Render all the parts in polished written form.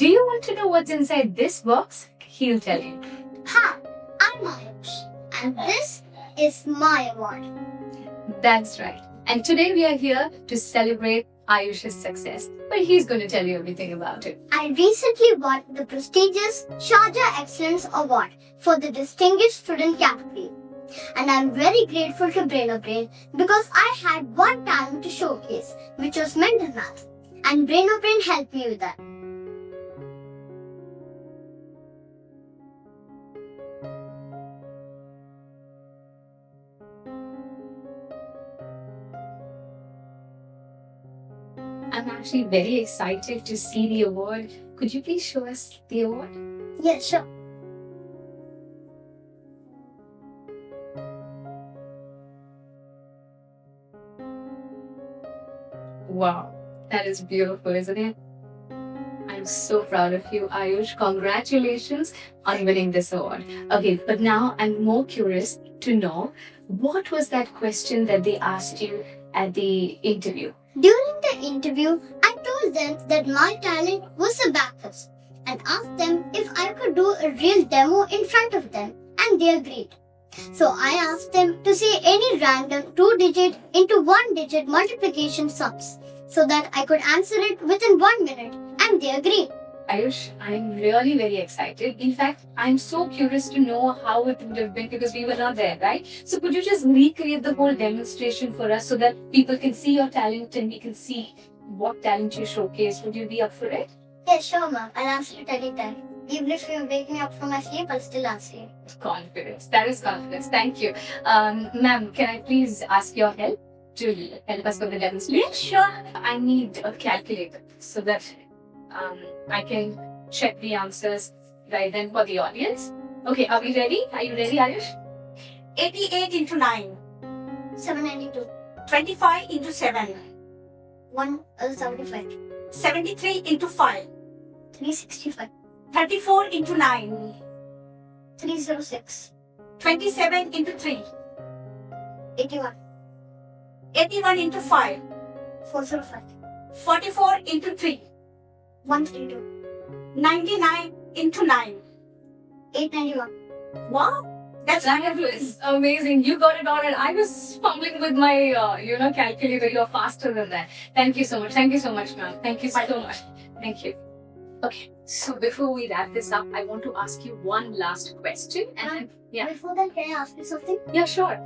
Do you want to know what's inside this box? He'll tell you. Hi, I'm Ayush, and this is my award. That's right. And today we are here to celebrate Ayush's success, but he's going to tell you everything about it. I recently won the prestigious Sharjah Excellence Award for the Distinguished Student category. And I'm very grateful to Brain because I had one talent to showcase, which was mental math. And Brain helped me with that. I'm actually very excited to see the award. Could you please show us the award? Yeah, sure. Wow, that is beautiful, isn't it? I'm so proud of you, Ayush. Congratulations on winning this award. Okay, but now I'm more curious to know what was that question that they asked you at the interview? During the interview, I told them that my talent was a backups and asked them if I could do a real demo in front of them, and they agreed. So I asked them to say any random 2-digit into 1-digit multiplication sums so that I could answer it within 1 minute, and they agreed. Ayush, I'm really very excited. In fact, I'm so curious to know how it would have been because we were not there, right? So could you just recreate the whole demonstration for us so that people can see your talent and we can see what talent you showcase? Would you be up for it? Yeah, sure, ma'am. I'll answer it anytime. Even if you wake me up from my sleep, I'll still answer you. Confidence. That is confidence. Thank you. Ma'am, can I please ask your help to help us with the demonstration? Yeah, sure. I need a calculator so that I can check the answers right then for the audience. Okay, are we ready? Are you ready, Ayush? 88 into 9. 792. 25 into 7. 175. 73 into 5. 365. 34 into 9. 306. 27 into 3. 81. 81 into 5. 405. 44 into 3. 132. 99 into 9. 891. Wow, that's That was amazing. You got it all, and I was fumbling with my, calculator. You're faster than that. Thank you so much. Thank you so much, ma'am. Thank you so much. Thank you. Okay, so before we wrap this up, I want to ask you one last question. And then, yeah, Before that, can I ask you something? yeah, sure.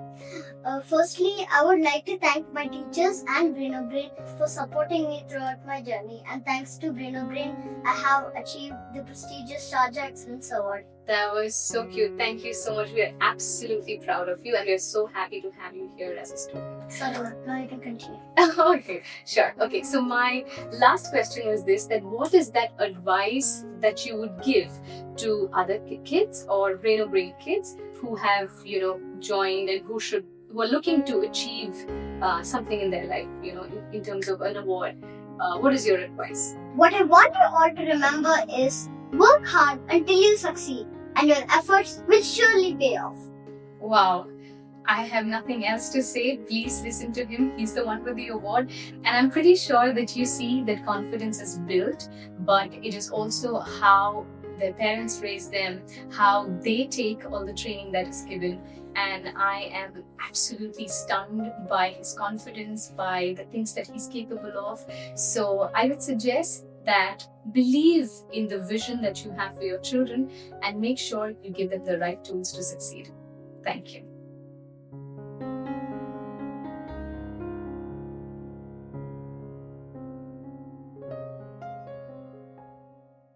Firstly, I would like to thank my teachers and Brain for supporting me throughout my journey. And thanks to Brain, I have achieved the prestigious Sharjah Excellence Award. That was so cute. Thank you so much. We are absolutely proud of you, and we're so happy to have you here as a student. Sorry, now you can continue. Okay, sure. Okay, so my last question is this: that what is that advice that you would give to other kids or Brain kids who have, joined and who are looking to achieve something in their life, in terms of an award? What is your advice? What I want you all to remember is work hard until you succeed, and your efforts will surely pay off. Wow. I have nothing else to say. Please listen to him. He's the one with the award. And I'm pretty sure that you see that confidence is built, but it is also how their parents raise them, how they take all the training that is given. And I am absolutely stunned by his confidence, by the things that he's capable of. So I would suggest that believe in the vision that you have for your children and make sure you give them the right tools to succeed. Thank you.